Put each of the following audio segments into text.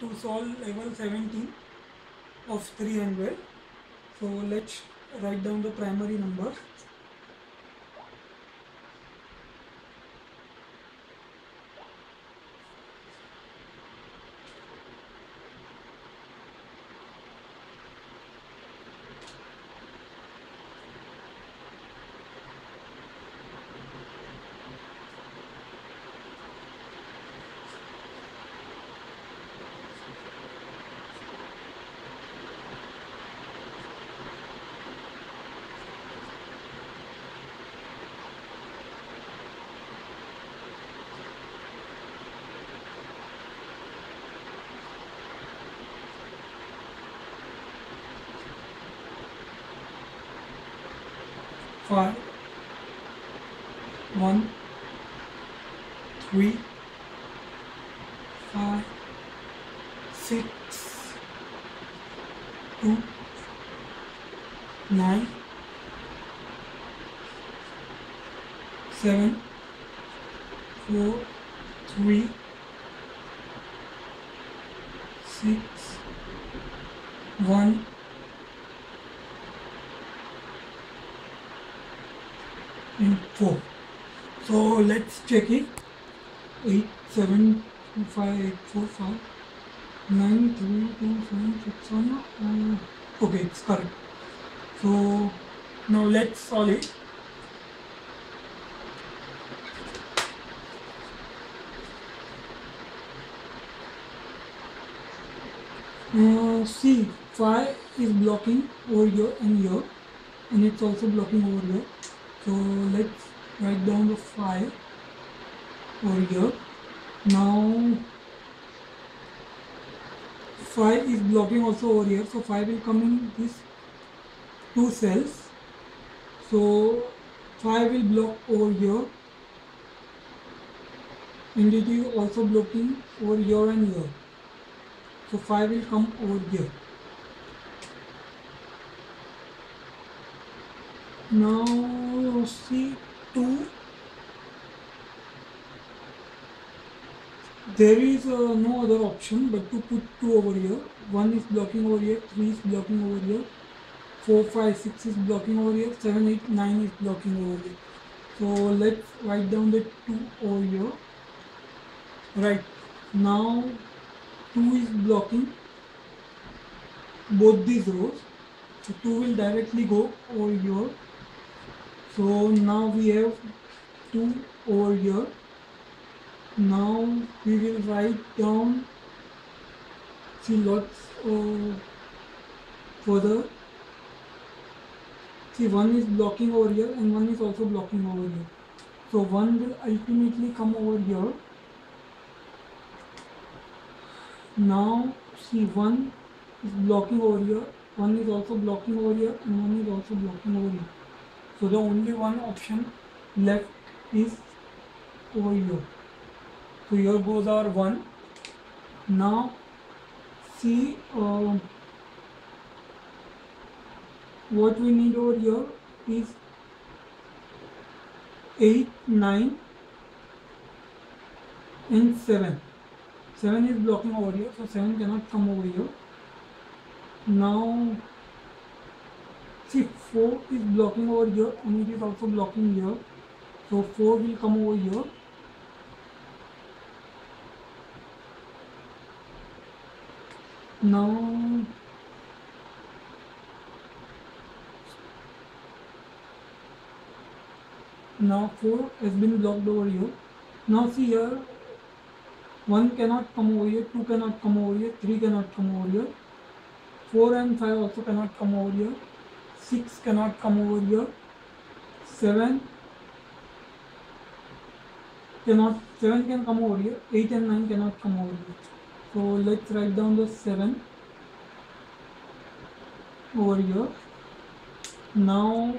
to solve level 17 of 300. So let's write down the primary number. Five, 1, 3, 5, 6, 2, 9, 7, 4, 3, 6, 1, and 4. So let's check it. 8, 7, 5, 8, 4, 5, 9, 3, 2, 7, 6, 1. Okay, it's correct. So now let's solve it. See, 5 is blocking over here and here, and it's also blocking over here. So let's write down the 5 over here. Now 5 is blocking also over here, so 5 will come in these two cells. So 5 will block over here, and it is also blocking over here and here. So 5 will come over here. Now see 2. There is no other option but to put 2 over here. 1 is blocking over here, 3 is blocking over here, 4, 5, 6 is blocking over here, 7, 8, 9 is blocking over here. So let's write down the 2 over here. Right, now 2 is blocking both these rows. So 2 will directly go over here. So now we have 2 over here. Now we will write down, see lots further. See, 1 is blocking over here and 1 is also blocking over here. So 1 will ultimately come over here. Now see, 1 is blocking over here, 1 is also blocking over here, and 1 is also blocking over here. So the only one option left is over here. So here goes our 1. Now see what we need over here is 8, 9 and 7. 7 is blocking over here, so 7 cannot come over here. Now see, 4 is blocking over here and it is also blocking here. So 4 will come over here. Now Now 4 has been blocked over here. Now see here, 1 cannot come over here, 2 cannot come over here, 3 cannot come over here, 4 and 5 also cannot come over here, 6 cannot come over here, 7 can come over here, 8 and 9 cannot come over here. So let's write down the 7 over here. Now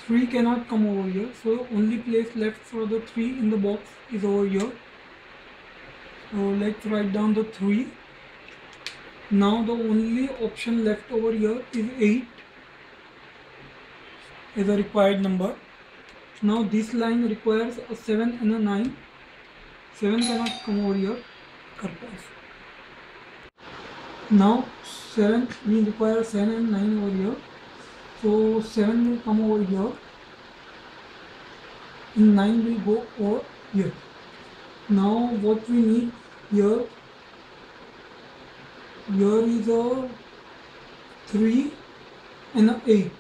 three cannot come over here, so only place left for the 3 in the box is over here. So let's write down the 3. Now the only option left over here is 8 as a required number. Now this line requires a 7 and a 9. 7 cannot come over here. Now 7, we require 7 and 9 over here. So 7 will come over here and 9 will go over here. Now what we need here is a 3 and a 8.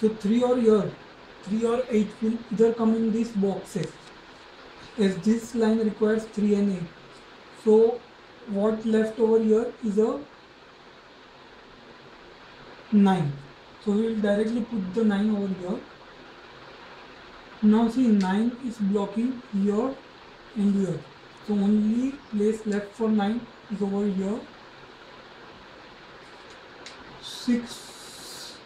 So 3 or 8 will either come in these boxes, as this line requires 3 and 8. So what left over here is a 9. So we will directly put the 9 over here. Now see, 9 is blocking here and here. So only place left for 9 is over here. 6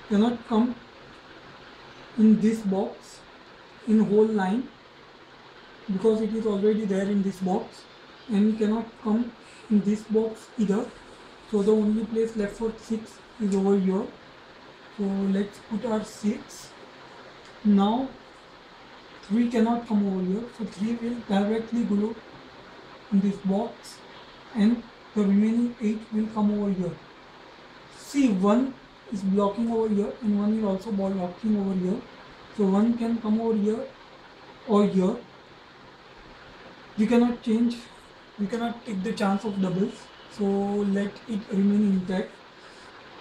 cannot come in this box in whole line because it is already there in this box, and cannot come in this box either. So the only place left for 6 is over here. So let's put our 6. Now 3 cannot come over here, so 3 will directly go in this box, and the remaining 8 will come over here. See, 1 is blocking over here and 1 is also blocking over here. So 1 can come over here or here. We cannot change, we cannot take the chance of doubles, so let it remain intact.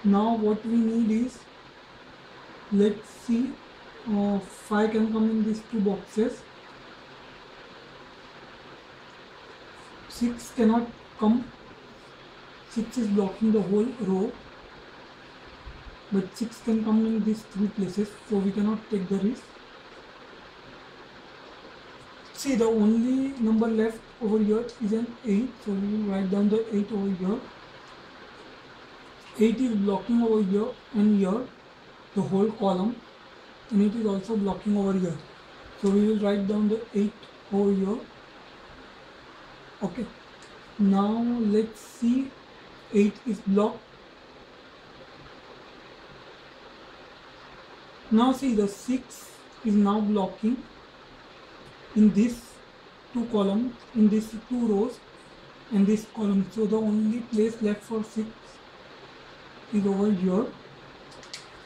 Now what we need is, let's see, 5 can come in these two boxes. 6 cannot come. 6 is blocking the whole row, but 6 can come in these 3 places, so we cannot take the risk. See, the only number left over here is an 8, so we will write down the 8 over here. 8 is blocking over here and here, the whole column, and it is also blocking over here. So we will write down the 8 over here. Okay, now let's see, 8 is blocked. Now see, the 6 is now blocking in these two columns, in these two rows and this column. So the only place left for 6 is over here.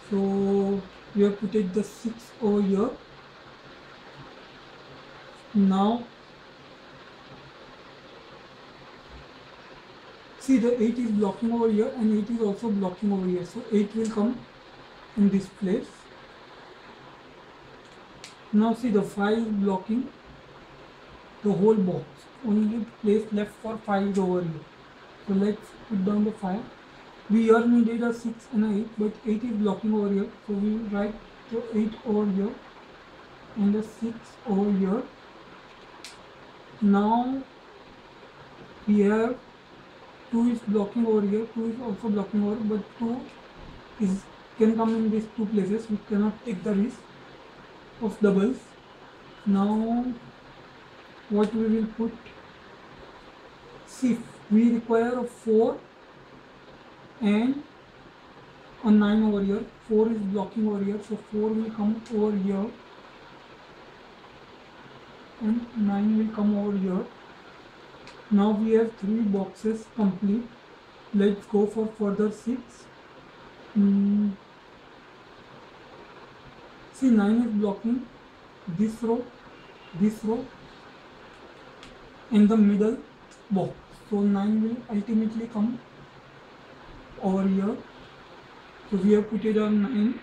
So we have put the 6 over here. Now see, the 8 is blocking over here and 8 is also blocking over here. So 8 will come in this place. Now see, the 5 is blocking the whole box. Only place left for 5 is over here. So let's put down the 5. We here needed a 6 and a 8, but 8 is blocking over here. So we will write the 8 over here and the 6 over here. Now we have 2 is blocking over here, 2 is also blocking over, but 2 can come in these two places. We cannot take the risk of doubles. Now what we will put, see, we require a 4 and a 9 over here. 4 is blocking over here, so 4 will come over here and 9 will come over here. Now we have 3 boxes complete. Let's go for further 6. See, 9 is blocking this row, and the middle box. So 9 will ultimately come over here. So we have put it on 9.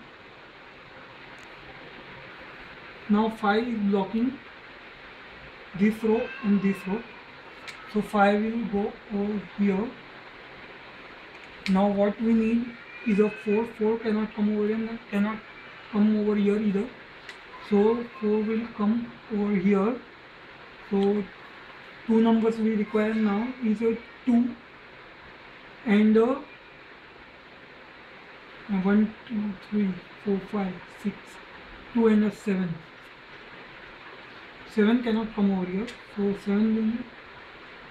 Now 5 is blocking this row and this row. So 5 will go over here. Now what we need is a 4. 4 cannot come over here and cannot come over here either. So 4 will come over here. So 2 numbers we require now is a 2 and a 1, 2, 3, 4, 5, 6, 2 and a 7. 7 cannot come over here, so 7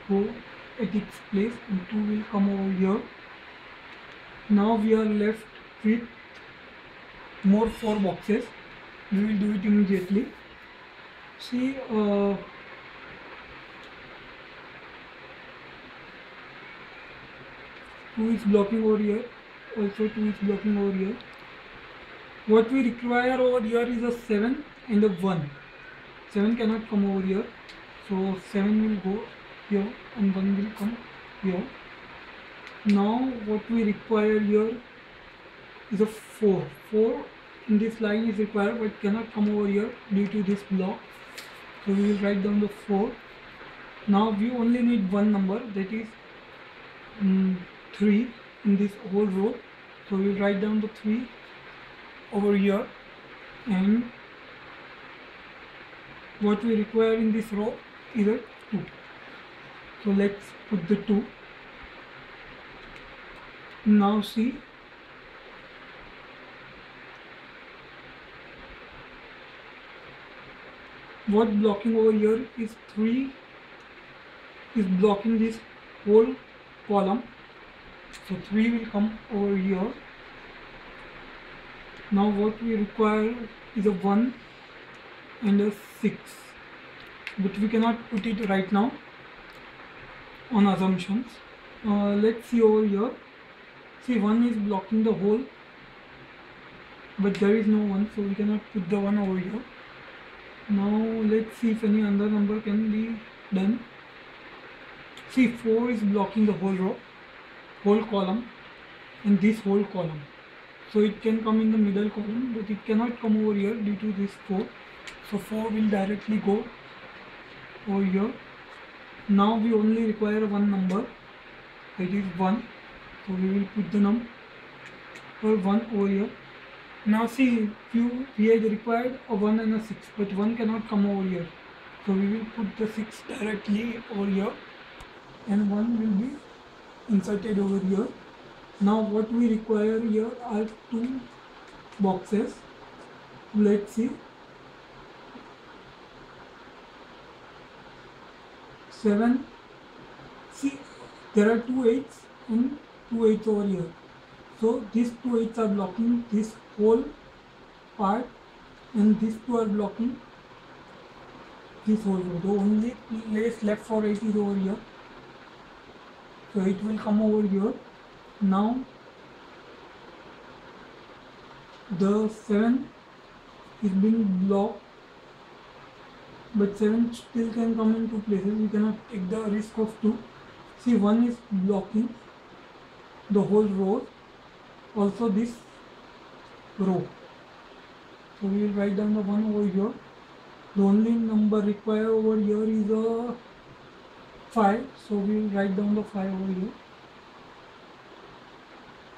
will go at its place and 2 will come over here. Now we are left with more 4 boxes. we will do it immediately. See, 2 is blocking over here, also 2 is blocking over here. What we require over here is a 7 and a 1. 7 cannot come over here, so 7 will go here and 1 will come here. Now what we require here is a 4. 4 in this line is required but cannot come over here due to this block. So we will write down the 4. Now we only need one number, that is 3 in this whole row. So we will write down the 3 over here, and what we require in this row is a 2. So let's put the 2. Now see, what blocking over here is 3 is blocking this whole column. So 3 will come over here. Now what we require is a 1 and a 6, but we cannot put it right now on assumptions. Let's see over here. See, 1 is blocking the whole, but there is no 1, so we cannot put the 1 over here. Now let's see if any other number can be done. See, 4 is blocking the whole row, whole column, and this whole column. So it can come in the middle column, but it cannot come over here due to this 4. So 4 will directly go over here. Now we only require one number, that is 1. So we will put the number 1 over here. Now see, we had required a 1 and a 6, but 1 cannot come over here. So we will put the 6 directly over here, and 1 will be inserted over here. Now what we require here are 2 boxes. Let's see. 7. See, there are 2 8s and 2 8s over here. So these 2 8s are blocking this whole part, and these 2 are blocking this whole row. The only place left for 8 is over here. So it will come over here. Now the 7 is being blocked, but 7 still can come in 2 places. We cannot take the risk of 2. See, 1 is blocking the whole row, also this row. So we will write down the 1 over here. The only number required over here is a 5. So we will write down the 5 over here.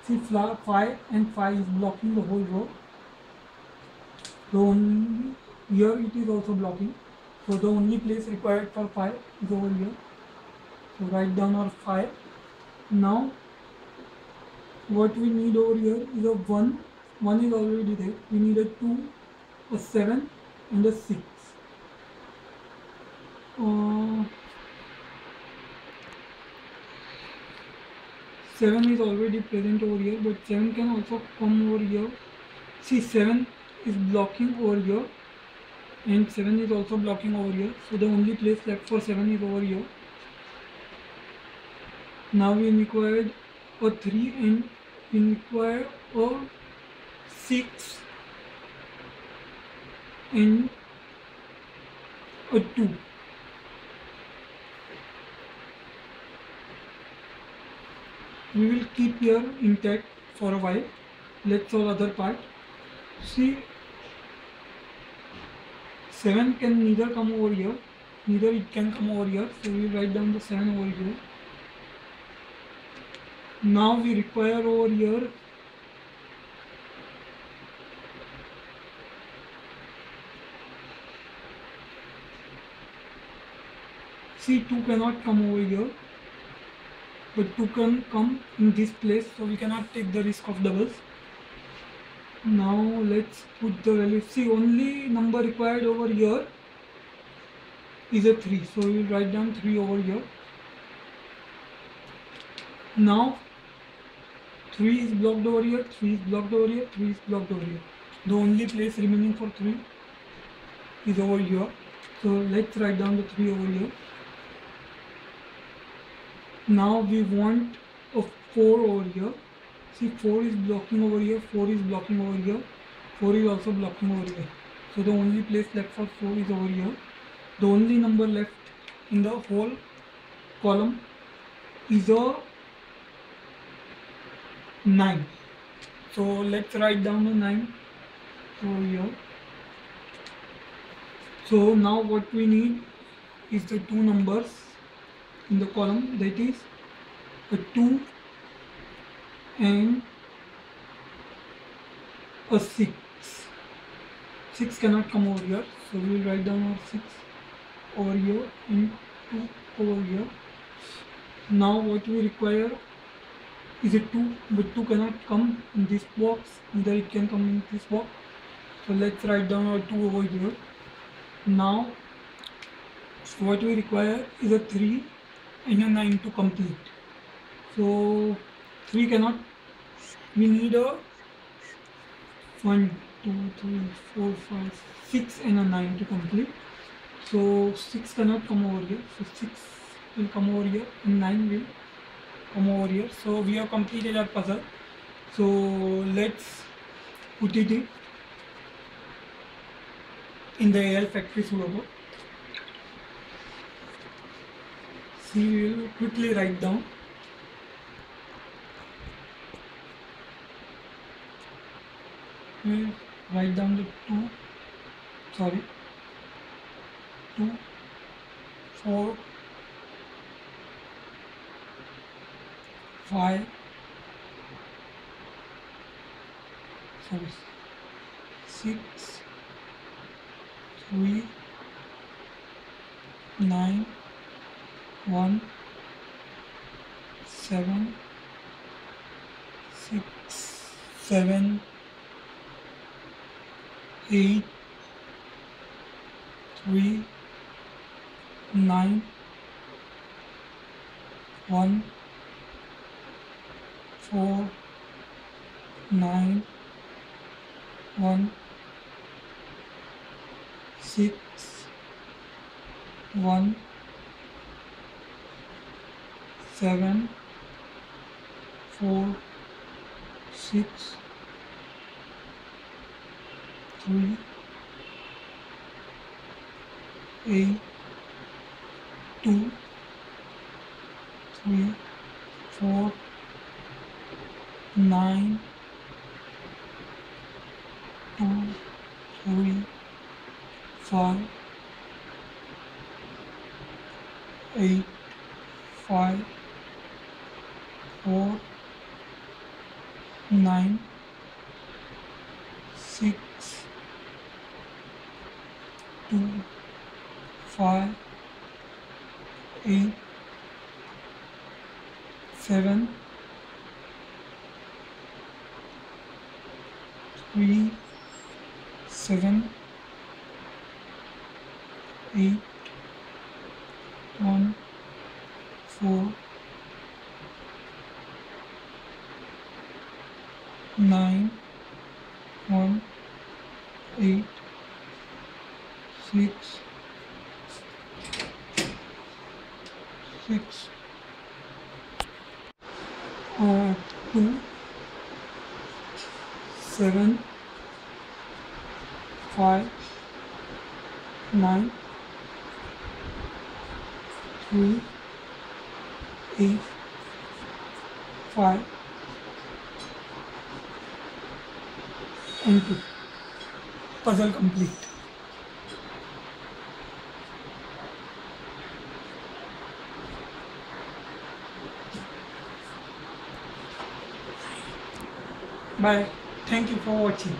See, 5 and 5 is blocking the whole row. The only here it is also blocking. So the only place required for 5 is over here. So write down our 5. Now what we need over here is a 1. 1 is already there. We need a 2, a 7 and a 6. 7 is already present over here, but 7 can also come over here. See, 7 is blocking over here, and 7 is also blocking over here. So the only place left for 7 is over here. Now we required a 3 and we require a 6 and a 2. We will keep here intact for a while. Let's solve other part. See, 7 can neither come over here, neither it can come over here. So we will write down the 7 over here. Now we require over here see, 2 cannot come over here, but 2 can come in this place, so we cannot take the risk of doubles. Now let's put the value. See, only number required over here is a 3, so we will write down 3 over here. Now 3 is blocked over here, 3 is blocked over here, 3 is blocked over here. The only place remaining for 3 is over here. So let's write down the 3 over here. Now we want a 4 over here. See, 4 is blocking over here, 4 is blocking over here, 4 is also blocking over here. So the only place left for 4 is over here. The only number left in the whole column is a 9. So let's write down the 9 over here. So now what we need is the two numbers in the column, that is a 2 and a 6. 6 cannot come over here, so we will write down our 6 over here and 2 over here. Now what we require is a 2, but 2 cannot come in this box, neither it can come in this box. So let's write down our 2 over here. Now what we require is a 3 and a 9 to complete. So 3 cannot, we need a 1, 2, 3, 4, 5, 6 and a 9 to complete. So 6 cannot come over here, so 6 will come over here and 9 will come over here. So we have completed our puzzle. So let's put it in the AL Factories logo. See, we will quickly write down. We'll write down the 2, 4, 5, 6, 3, 9, 1, 7, 6, 7, 8, 3, 9, 1, 4, 9, 1, 6, 1, 7, 4, 6, 3, 8, 2, 3, 4, 9, 2, 3, 5, 8, 5, 4, 9, 6, 2, 5, 8, 7, 3, 7, 8, 1, 4, 9, 1, 8, 6, 6, 2, 7, 5, 9, 3, 8, 5, and 2. Puzzle complete. Bye. Thank you for watching.